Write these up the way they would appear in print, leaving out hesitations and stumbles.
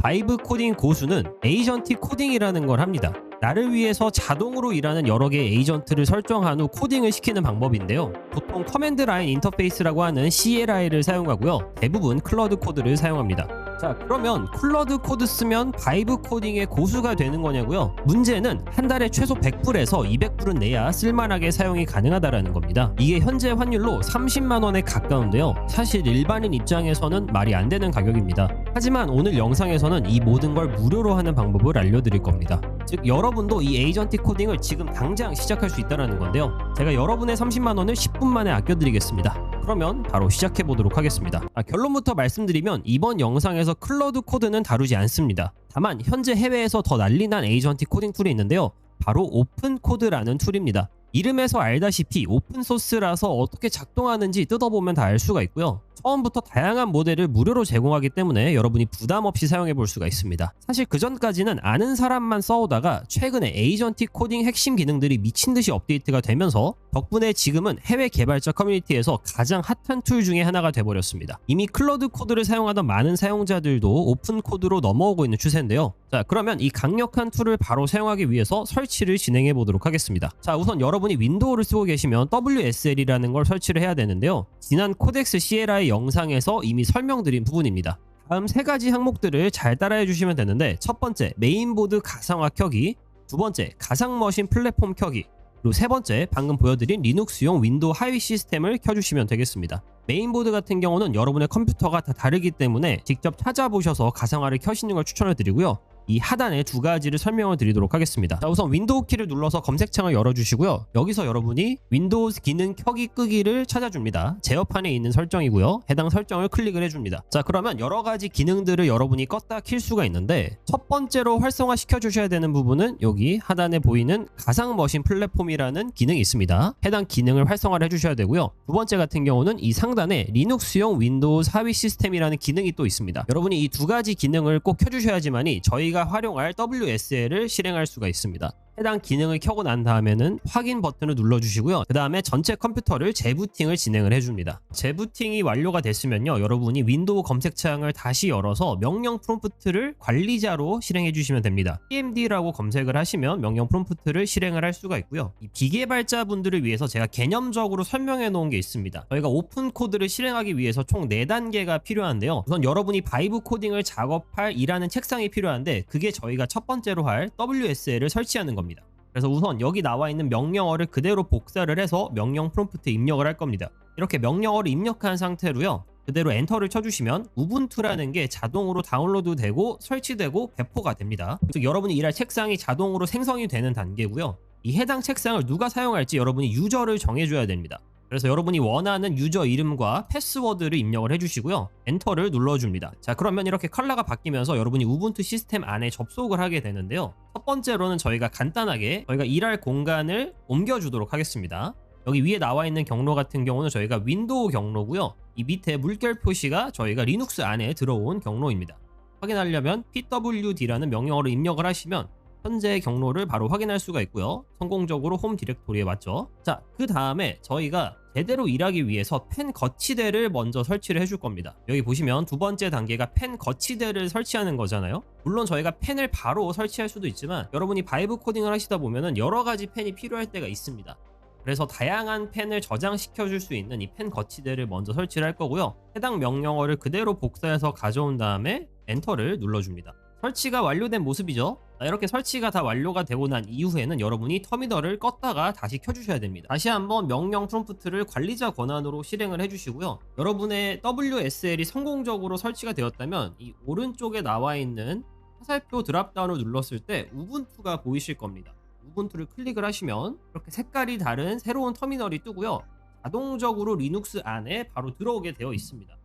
바이브 코딩 고수는 에이전티 코딩이라는 걸 합니다. 나를 위해서 자동으로 일하는 여러 개의 에이전트를 설정한 후 코딩을 시키는 방법인데요. 보통 커맨드 라인 인터페이스라고 하는 CLI를 사용하고요. 대부분 클러드 코드를 사용합니다. 자, 그러면 클러드 코드 쓰면 바이브 코딩의 고수가 되는 거냐고요? 문제는 한 달에 최소 100불에서 200불은 내야 쓸만하게 사용이 가능하다라는 겁니다. 이게 현재 환율로 30만 원에 가까운데요. 사실 일반인 입장에서는 말이 안 되는 가격입니다. 하지만 오늘 영상에서는 이 모든 걸 무료로 하는 방법을 알려드릴 겁니다. 즉, 여러분도 이 에이전티 코딩을 지금 당장 시작할 수 있다는 건데요. 제가 여러분의 30만 원을 10분 만에 아껴드리겠습니다. 그러면 바로 시작해 보도록 하겠습니다. 결론부터 말씀드리면 이번 영상에서 클러드 코드는 다루지 않습니다. 다만 현재 해외에서 더 난리난 에이전티 코딩 툴이 있는데요. 바로 오픈 코드라는 툴입니다. 이름에서 알다시피 오픈소스라서 어떻게 작동하는지 뜯어보면 다 알 수가 있고요. 처음부터 다양한 모델을 무료로 제공하기 때문에 여러분이 부담 없이 사용해 볼 수가 있습니다. 사실 그전까지는 아는 사람만 써오다가 최근에 에이전티 코딩 핵심 기능들이 미친듯이 업데이트가 되면서 덕분에 지금은 해외 개발자 커뮤니티에서 가장 핫한 툴 중에 하나가 돼버렸습니다. 이미 클러드 코드를 사용하던 많은 사용자들도 오픈 코드로 넘어오고 있는 추세인데요. 자, 그러면 이 강력한 툴을 바로 사용하기 위해서 설치를 진행해 보도록 하겠습니다. 자, 우선 여러분이 윈도우를 쓰고 계시면 WSL이라는 걸 설치를 해야 되는데요. 지난 코덱스 CLI 영상에서 이미 설명드린 부분입니다. 다음 세 가지 항목들을 잘 따라해 주시면 되는데, 첫 번째 메인보드 가상화 켜기, 두 번째 가상머신 플랫폼 켜기, 그리고 세 번째 방금 보여드린 리눅스용 윈도우 하위 시스템을 켜주시면 되겠습니다. 메인보드 같은 경우는 여러분의 컴퓨터가 다 다르기 때문에 직접 찾아보셔서 가상화를 켜시는 걸 추천을 드리고요. 이 하단에 두 가지를 설명을 드리도록 하겠습니다. 자, 우선 윈도우 키를 눌러서 검색창을 열어주시고요. 여기서 여러분이 윈도우 기능 켜기 끄기를 찾아줍니다. 제어판에 있는 설정이고요. 해당 설정을 클릭을 해줍니다. 자, 그러면 여러 가지 기능들을 여러분이 껐다 킬 수가 있는데, 첫 번째로 활성화 시켜주셔야 되는 부분은 여기 하단에 보이는 가상머신 플랫폼이라는 기능이 있습니다. 해당 기능을 활성화를 해주셔야 되고요. 두 번째 같은 경우는 이 상단에 리눅스용 윈도우 하위 시스템이라는 기능이 또 있습니다. 여러분이 이 두 가지 기능을 꼭 켜주셔야지만이 저희가 활용할 WSL을 실행할 수가 있습니다. 해당 기능을 켜고 난 다음에는 확인 버튼을 눌러주시고요. 그 다음에 전체 컴퓨터를 재부팅을 진행을 해줍니다. 재부팅이 완료가 됐으면요, 여러분이 윈도우 검색창을 다시 열어서 명령 프롬프트를 관리자로 실행해 주시면 됩니다. cmd라고 검색을 하시면 명령 프롬프트를 실행을 할 수가 있고요. 이 비개발자분들을 위해서 제가 개념적으로 설명해 놓은 게 있습니다. 저희가 오픈 코드를 실행하기 위해서 총 4단계가 필요한데요. 우선 여러분이 바이브 코딩을 작업할 일하는 책상이 필요한데, 그게 저희가 첫 번째로 할 WSL을 설치하는 겁니다. 그래서 우선 여기 나와 있는 명령어를 그대로 복사를 해서 명령 프롬프트에 입력을 할 겁니다. 이렇게 명령어를 입력한 상태로요, 그대로 엔터를 쳐주시면 우분투라는 게 자동으로 다운로드 되고 설치되고 배포가 됩니다. 즉, 여러분이 일할 책상이 자동으로 생성이 되는 단계고요. 이 해당 책상을 누가 사용할지 여러분이 유저를 정해줘야 됩니다. 그래서 여러분이 원하는 유저 이름과 패스워드를 입력을 해주시고요. 엔터를 눌러줍니다. 자, 그러면 이렇게 컬러가 바뀌면서 여러분이 우분투 시스템 안에 접속을 하게 되는데요. 첫 번째로는 저희가 간단하게 저희가 일할 공간을 옮겨주도록 하겠습니다. 여기 위에 나와 있는 경로 같은 경우는 저희가 윈도우 경로고요. 이 밑에 물결 표시가 저희가 리눅스 안에 들어온 경로입니다. 확인하려면 pwd라는 명령어를 입력을 하시면 현재 경로를 바로 확인할 수가 있고요. 성공적으로 홈 디렉토리에 왔죠. 자, 그 다음에 저희가 제대로 일하기 위해서 펜 거치대를 먼저 설치를 해줄 겁니다. 여기 보시면 두 번째 단계가 펜 거치대를 설치하는 거잖아요. 물론 저희가 펜을 바로 설치할 수도 있지만 여러분이 바이브 코딩을 하시다 보면은 여러 가지 펜이 필요할 때가 있습니다. 그래서 다양한 펜을 저장시켜 줄 수 있는 이 펜 거치대를 먼저 설치를 할 거고요. 해당 명령어를 그대로 복사해서 가져온 다음에 엔터를 눌러줍니다. 설치가 완료된 모습이죠. 이렇게 설치가 다 완료가 되고 난 이후에는 여러분이 터미널을 껐다가 다시 켜주셔야 됩니다. 다시 한번 명령 프롬프트를 관리자 권한으로 실행을 해주시고요. 여러분의 WSL이 성공적으로 설치가 되었다면 이 오른쪽에 나와 있는 화살표 드랍다운을 눌렀을 때 우분투가 보이실 겁니다. 우분투를 클릭을 하시면 이렇게 색깔이 다른 새로운 터미널이 뜨고요. 자동적으로 리눅스 안에 바로 들어오게 되어 있습니다.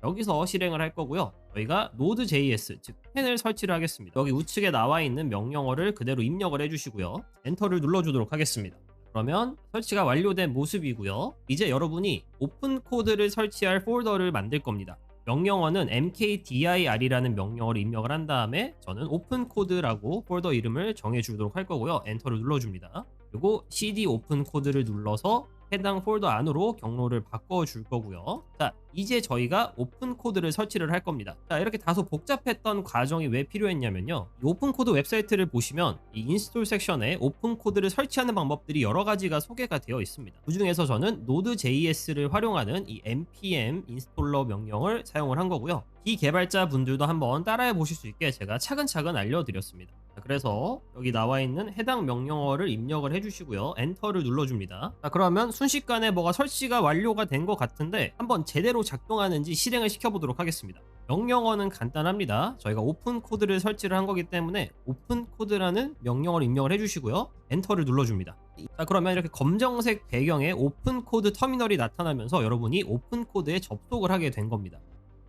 여기서 실행을 할 거고요. 저희가 Node.js, 즉 펜을 설치를 하겠습니다. 여기 우측에 나와 있는 명령어를 그대로 입력을 해주시고요. 엔터를 눌러주도록 하겠습니다. 그러면 설치가 완료된 모습이고요. 이제 여러분이 오픈 코드를 설치할 폴더를 만들 겁니다. 명령어는 mkdir이라는 명령어를 입력을 한 다음에 저는 오픈 코드라고 폴더 이름을 정해주도록 할 거고요. 엔터를 눌러줍니다. 그리고 cd 오픈 코드를 눌러서 해당 폴더 안으로 경로를 바꿔줄 거고요. 자, 이제 저희가 오픈 코드를 설치를 할 겁니다. 자, 이렇게 다소 복잡했던 과정이 왜 필요했냐면요. 이 오픈 코드 웹사이트를 보시면 이 인스톨 섹션에 오픈 코드를 설치하는 방법들이 여러 가지가 소개가 되어 있습니다. 그 중에서 저는 Node.js를 활용하는 이 npm 인스톨러 명령을 사용을 한 거고요. 비개발자 분들도 한번 따라해 보실 수 있게 제가 차근차근 알려드렸습니다. 자, 그래서 여기 나와 있는 해당 명령어를 입력을 해주시고요. 엔터를 눌러줍니다. 자, 그러면 순식간에 뭐가 설치가 완료가 된 것 같은데 한번 제대로 작동하는지 실행을 시켜보도록 하겠습니다. 명령어는 간단합니다. 저희가 오픈 코드를 설치를 한 거기 때문에 오픈 코드라는 명령어를 입력을 해주시고요. 엔터를 눌러줍니다. 자, 그러면 이렇게 검정색 배경에 오픈 코드 터미널이 나타나면서 여러분이 오픈 코드에 접속을 하게 된 겁니다.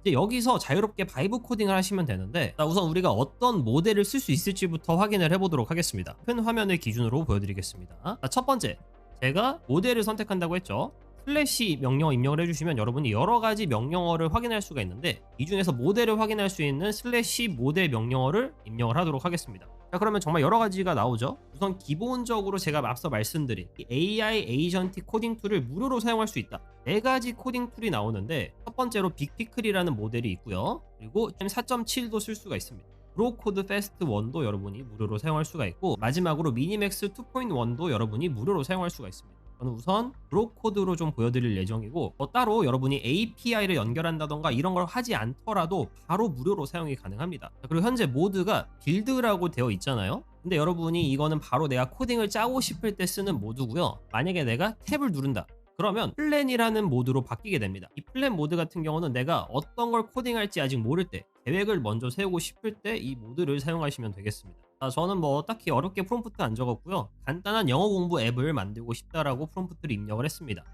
이제 여기서 자유롭게 바이브 코딩을 하시면 되는데, 자, 우선 우리가 어떤 모델을 쓸 수 있을지부터 확인을 해보도록 하겠습니다. 큰 화면을 기준으로 보여드리겠습니다. 자, 첫 번째, 제가 모델을 선택한다고 했죠. 슬래시 명령어 입력을 해주시면 여러분이 여러 가지 명령어를 확인할 수가 있는데, 이 중에서 모델을 확인할 수 있는 슬래시 모델 명령어를 입력을 하도록 하겠습니다. 자, 그러면 정말 여러 가지가 나오죠. 우선 기본적으로 제가 앞서 말씀드린 이 AI 에이전틱 코딩 툴을 무료로 사용할 수 있다. 4가지 코딩 툴이 나오는데, 첫 번째로 빅피클이라는 모델이 있고요. 그리고 4.7도 쓸 수가 있습니다. 브로코드 패스트 1도 여러분이 무료로 사용할 수가 있고, 마지막으로 미니맥스 2.1도 여러분이 무료로 사용할 수가 있습니다. 저는 우선 브로코드로 좀 보여드릴 예정이고, 따로 여러분이 API를 연결한다던가 이런 걸 하지 않더라도 바로 무료로 사용이 가능합니다. 그리고 현재 모드가 빌드라고 되어 있잖아요. 근데 여러분이 이거는 바로 내가 코딩을 짜고 싶을 때 쓰는 모드고요. 만약에 내가 탭을 누른다, 그러면 플랜이라는 모드로 바뀌게 됩니다. 이 플랜 모드 같은 경우는 내가 어떤 걸 코딩할지 아직 모를 때, 계획을 먼저 세우고 싶을 때 이 모드를 사용하시면 되겠습니다. 자, 저는 뭐 딱히 어렵게 프롬프트 안 적었고요. 간단한 영어 공부 앱을 만들고 싶다라고 프롬프트를 입력을 했습니다.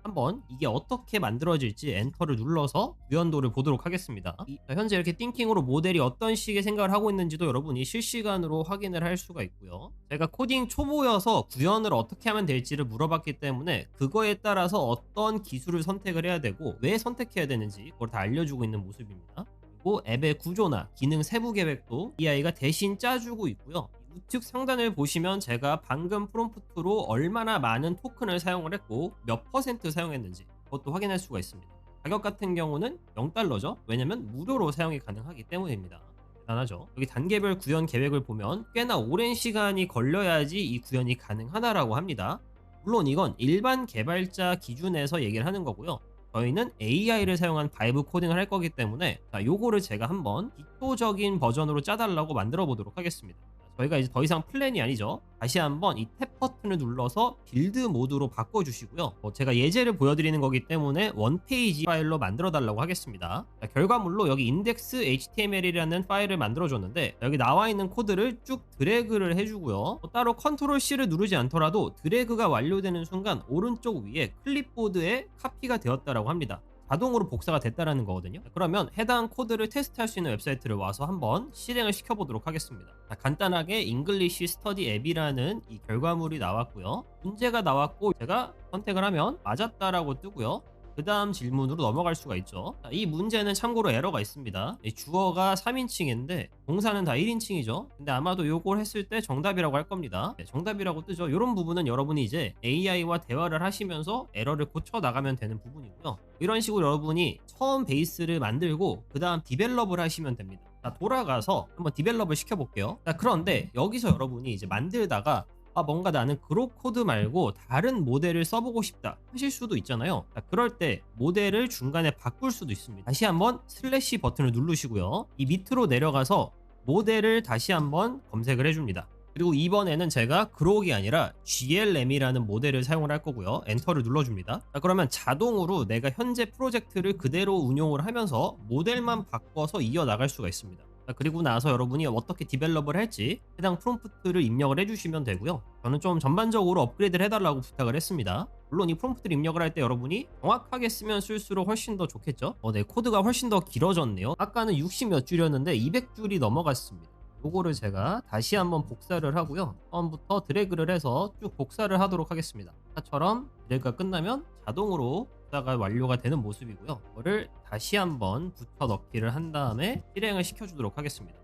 한번 이게 어떻게 만들어질지 엔터를 눌러서 유연도를 보도록 하겠습니다. 자, 현재 이렇게 띵킹으로 모델이 어떤 식의 생각을 하고 있는지도 여러분이 실시간으로 확인을 할 수가 있고요. 제가 코딩 초보여서 구현을 어떻게 하면 될지를 물어봤기 때문에 그거에 따라서 어떤 기술을 선택을 해야 되고 왜 선택해야 되는지 그걸 다 알려주고 있는 모습입니다. 그리고 앱의 구조나 기능 세부 계획도 AI가 대신 짜주고 있고요. 우측 상단을 보시면 제가 방금 프롬프트로 얼마나 많은 토큰을 사용을 했고 몇 % 사용했는지 그것도 확인할 수가 있습니다. 가격 같은 경우는 0달러죠. 왜냐면 무료로 사용이 가능하기 때문입니다. 대단하죠. 여기 단계별 구현 계획을 보면 꽤나 오랜 시간이 걸려야지 이 구현이 가능하다라고 합니다. 물론 이건 일반 개발자 기준에서 얘기를 하는 거고요. 저희는 AI를 사용한 바이브 코딩을 할 거기 때문에 요거를 제가 한번 기초적인 버전으로 짜달라고 만들어 보도록 하겠습니다. 저희가 이제 더 이상 플랜이 아니죠. 다시 한번 이 탭 버튼을 눌러서 빌드 모드로 바꿔주시고요. 제가 예제를 보여드리는 거기 때문에 원페이지 파일로 만들어 달라고 하겠습니다. 자, 결과물로 여기 index html이라는 파일을 만들어줬는데 여기 나와 있는 코드를 쭉 드래그를 해주고요. 따로 컨트롤 C를 누르지 않더라도 드래그가 완료되는 순간 오른쪽 위에 클립보드에 카피가 되었다라고 합니다. 자동으로 복사가 됐다라는 거거든요. 그러면 해당 코드를 테스트할 수 있는 웹사이트를 와서 한번 실행을 시켜보도록 하겠습니다. 간단하게 English Study 앱이라는 이 결과물이 나왔고요. 문제가 나왔고 제가 선택을 하면 맞았다라고 뜨고요. 그 다음 질문으로 넘어갈 수가 있죠. 이 문제는 참고로 에러가 있습니다. 주어가 3인칭인데 동사는 다 1인칭이죠. 근데 아마도 요걸 했을 때 정답이라고 할 겁니다. 정답이라고 뜨죠. 이런 부분은 여러분이 이제 AI와 대화를 하시면서 에러를 고쳐 나가면 되는 부분이고요. 이런 식으로 여러분이 처음 베이스를 만들고 그 다음 디벨롭을 하시면 됩니다. 자, 돌아가서 한번 디벨롭을 시켜볼게요. 자, 그런데 여기서 여러분이 이제 만들다가 뭔가 나는 그룹 코드 말고 다른 모델을 써보고 싶다 하실 수도 있잖아요. 자, 그럴 때 모델을 중간에 바꿀 수도 있습니다. 다시 한번 슬래시 버튼을 누르시고요. 이 밑으로 내려가서 모델을 다시 한번 검색을 해줍니다. 그리고 이번에는 제가 그록이 아니라 GLM이라는 모델을 사용을 할 거고요. 엔터를 눌러줍니다. 자, 그러면 자동으로 내가 현재 프로젝트를 그대로 운용을 하면서 모델만 바꿔서 이어나갈 수가 있습니다. 자, 그리고 나서 여러분이 어떻게 디벨롭을 할지 해당 프롬프트를 입력을 해주시면 되고요. 저는 좀 전반적으로 업그레이드를 해달라고 부탁을 했습니다. 물론 이 프롬프트를 입력을 할 때 여러분이 정확하게 쓰면 쓸수록 훨씬 더 좋겠죠. 네, 코드가 훨씬 더 길어졌네요. 아까는 60몇 줄이었는데 200줄이 넘어갔습니다. 요거를 제가 다시 한번 복사를 하고요. 처음부터 드래그를 해서 쭉 복사를 하도록 하겠습니다. 아까처럼 드래그가 끝나면 자동으로 복사가 완료가 되는 모습이고요. 이거를 다시 한번 붙여 넣기를 한 다음에 실행을 시켜주도록 하겠습니다.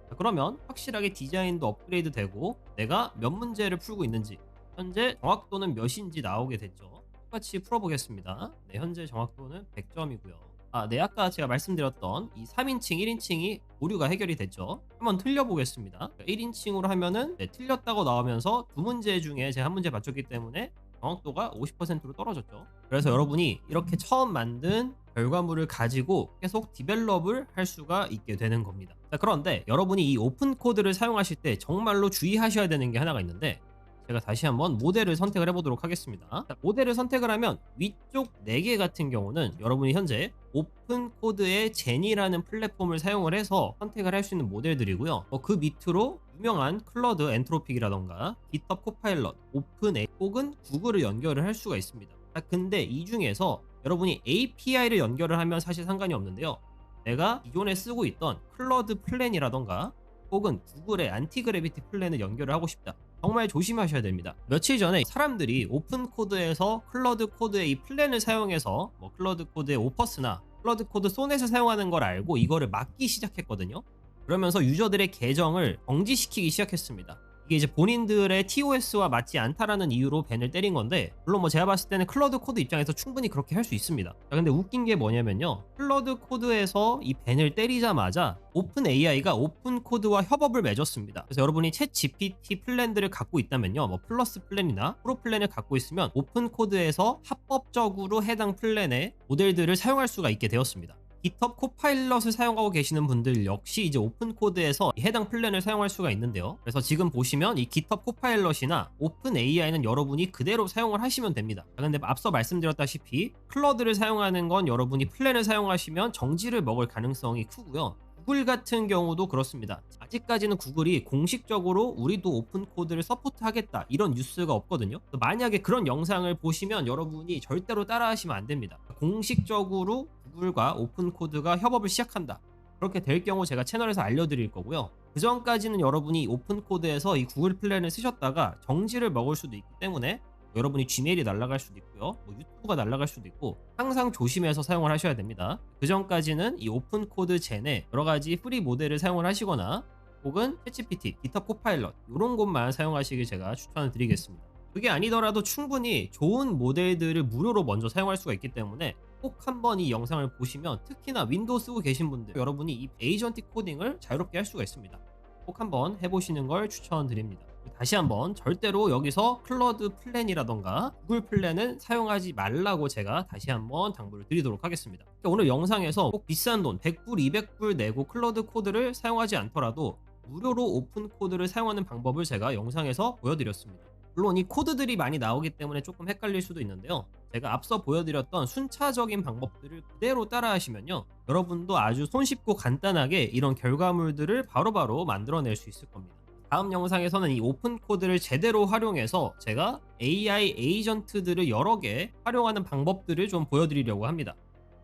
자, 그러면 확실하게 디자인도 업그레이드 되고 내가 몇 문제를 풀고 있는지 현재 정확도는 몇인지 나오게 됐죠. 똑같이 풀어보겠습니다. 네, 현재 정확도는 100점이고요. 네, 아까 제가 말씀드렸던 이 3인칭, 1인칭이 오류가 해결이 됐죠. 한번 틀려보겠습니다. 1인칭으로 하면은 네, 틀렸다고 나오면서 두 문제 중에 제가 한 문제 맞췄기 때문에 정확도가 50%로 떨어졌죠. 그래서 여러분이 이렇게 처음 만든 결과물을 가지고 계속 디벨롭을 할 수가 있게 되는 겁니다. 자, 그런데 여러분이 이 오픈 코드를 사용하실 때 정말로 주의하셔야 되는 게 하나가 있는데, 제가 다시 한번 모델을 선택을 해보도록 하겠습니다. 자, 모델을 선택을 하면 위쪽 4개 같은 경우는 여러분이 현재 오픈 코드의 제니라는 플랫폼을 사용을 해서 선택을 할 수 있는 모델들이고요. 그 밑으로 유명한 클러드 엔트로픽이라던가 깃허브 코파일럿, 오픈A 혹은 구글을 연결을 할 수가 있습니다. 자, 근데 이 중에서 여러분이 API를 연결을 하면 사실 상관이 없는데요. 내가 기존에 쓰고 있던 클러드 플랜이라던가 혹은 구글의 안티그래비티 플랜을 연결을 하고 싶다. 정말 조심하셔야 됩니다. 며칠 전에 사람들이 오픈 코드에서 클러드 코드의 이 플랜을 사용해서 클러드 코드의 오퍼스나 클러드 코드 소넷을 사용하는 걸 알고 이거를 막기 시작했거든요. 그러면서 유저들의 계정을 정지시키기 시작했습니다. 이게 이제 본인들의 TOS와 맞지 않다라는 이유로 밴을 때린 건데, 물론 제가 봤을 때는 클러드 코드 입장에서 충분히 그렇게 할 수 있습니다. 자, 근데 웃긴 게 뭐냐면요, 클러드 코드에서 이 밴을 때리자마자 오픈 AI가 오픈 코드와 협업을 맺었습니다. 그래서 여러분이 챗 GPT 플랜들을 갖고 있다면요, 플러스 플랜이나 프로 플랜을 갖고 있으면 오픈 코드에서 합법적으로 해당 플랜의 모델들을 사용할 수가 있게 되었습니다. 깃허브 코파일럿을 사용하고 계시는 분들 역시 이제 오픈 코드에서 해당 플랜을 사용할 수가 있는데요. 그래서 지금 보시면 이 깃허브 코파일럿이나 오픈 AI는 여러분이 그대로 사용을 하시면 됩니다. 근데 앞서 말씀드렸다시피 클러드를 사용하는 건 여러분이 플랜을 사용하시면 정지를 먹을 가능성이 크고요. 구글 같은 경우도 그렇습니다. 아직까지는 구글이 공식적으로 우리도 오픈 코드를 서포트하겠다 이런 뉴스가 없거든요. 만약에 그런 영상을 보시면 여러분이 절대로 따라하시면 안 됩니다. 공식적으로 구글과 오픈 코드가 협업을 시작한다, 그렇게 될 경우 제가 채널에서 알려드릴 거고요. 그 전까지는 여러분이 오픈 코드에서 이 구글 플랜을 쓰셨다가 정지를 먹을 수도 있기 때문에 여러분이 지메일이 날아갈 수도 있고요, 유튜브가 날아갈 수도 있고 항상 조심해서 사용을 하셔야 됩니다. 그 전까지는 이 오픈 코드 젠에 여러 가지 프리 모델을 사용을 하시거나 혹은 챗GPT, 깃허브 코파일럿 이런 곳만 사용하시길 제가 추천을 드리겠습니다. 그게 아니더라도 충분히 좋은 모델들을 무료로 먼저 사용할 수가 있기 때문에 꼭 한번 이 영상을 보시면, 특히나 윈도우 쓰고 계신 분들, 여러분이 이 에이전틱 코딩을 자유롭게 할 수가 있습니다. 꼭 한번 해보시는 걸 추천드립니다. 다시 한번 절대로 여기서 클러드 플랜이라던가 구글 플랜은 사용하지 말라고 제가 다시 한번 당부를 드리도록 하겠습니다. 오늘 영상에서 꼭 비싼 돈 100불, 200불 내고 클러드 코드를 사용하지 않더라도 무료로 오픈 코드를 사용하는 방법을 제가 영상에서 보여드렸습니다. 물론 이 코드들이 많이 나오기 때문에 조금 헷갈릴 수도 있는데요, 제가 앞서 보여드렸던 순차적인 방법들을 그대로 따라 하시면요, 여러분도 아주 손쉽고 간단하게 이런 결과물들을 바로바로 만들어낼 수 있을 겁니다. 다음 영상에서는 이 오픈 코드를 제대로 활용해서 제가 AI 에이전트들을 여러 개 활용하는 방법들을 좀 보여드리려고 합니다.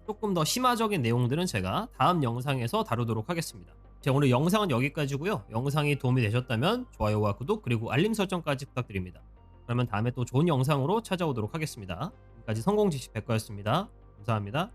조금 더 심화적인 내용들은 제가 다음 영상에서 다루도록 하겠습니다. 자, 오늘 영상은 여기까지고요. 영상이 도움이 되셨다면 좋아요와 구독 그리고 알림 설정까지 부탁드립니다. 그러면 다음에 또 좋은 영상으로 찾아오도록 하겠습니다. 지금까지 성공지식 백과였습니다. 감사합니다.